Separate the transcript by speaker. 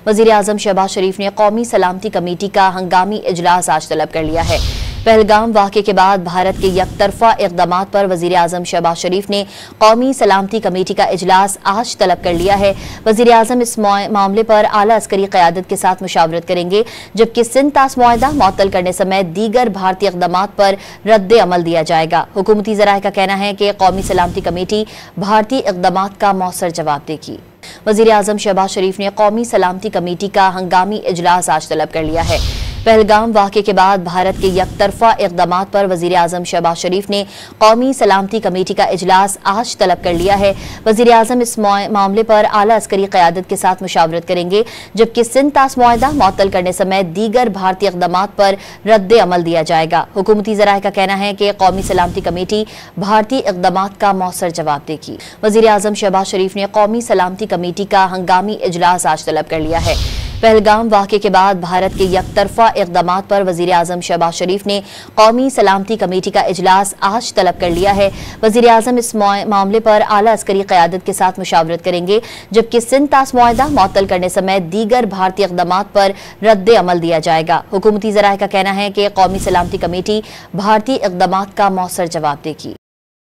Speaker 1: वज़ीर-ए-आज़म शहबाज शरीफ ने कौमी सलामती कमेटी का हंगामी इजलास आज तलब कर लिया है। पहलगाम वाक़े के बाद भारत के यकतरफा इक़दामात पर वज़ीर-ए-आज़म शहबाज शरीफ ने कौमी सलामती कमेटी का इजलास आज तलब कर लिया है। वज़ीर-ए-आज़म इस मामले पर आला अस्करी क़यादत के साथ मुशावरत करेंगे, जबकि सिंध तास मुआहदा मुअत्तल करने समेत दीगर भारतीय इक़दामात पर रद्द अमल दिया जाएगा। हुकूमती ज़राए का कहना है कि कौमी सलामती कमेटी भारतीय इक़दामात का मौसर जवाब देगी। वज़ीर-ए-आज़म शहबाज शरीफ ने कौमी सलामती कमेटी का हंगामी इजलास आज तलब कर लिया है। पहलगाम वाक़े के बाद भारत के यकतरफा इक़दामात पर वज़ीर-ए-आज़म शहबाज शरीफ ने कौमी सलामती कमेटी का इजलास आज तलब कर लिया है। वज़ीर-ए-आज़म इस मामले पर आला अस्करी क़यादत के साथ मुशावरत करेंगे, जबकि सिंध तास मुआहदा मुअत्तल करने समेत दीगर भारतीय इक़दामात पर रद्द अमल दिया जाएगा। हुकूमती ज़राए का कहना है कि कौमी सलामती कमेटी भारतीय इक़दामात का मौसर जवाब देगी। वज़ीर-ए-आज़म शहबाज शरीफ ने कौमी सलामती कमेटी का हंगामी इजलास आज तलब कर लिया है। पहलगाम वाक़े के बाद भारत के यकतरफा इक़दामात पर वज़ीर-ए-आज़म शहबाज शरीफ ने कौमी सलामती कमेटी का इजलास आज तलब कर लिया है। वज़ीर-ए-आज़म इस मामले पर आला अस्करी क़यादत के साथ मुशावरत करेंगे, जबकि सिंध तास मुआहदा मुअत्तल करने समेत दीगर भारतीय इक़दामात पर रद्द अमल दिया जाएगा। हुकूमती ज़राए का कहना है कि कौमी सलामती कमेटी भारतीय इक़दामात का मौसर जवाब देगी।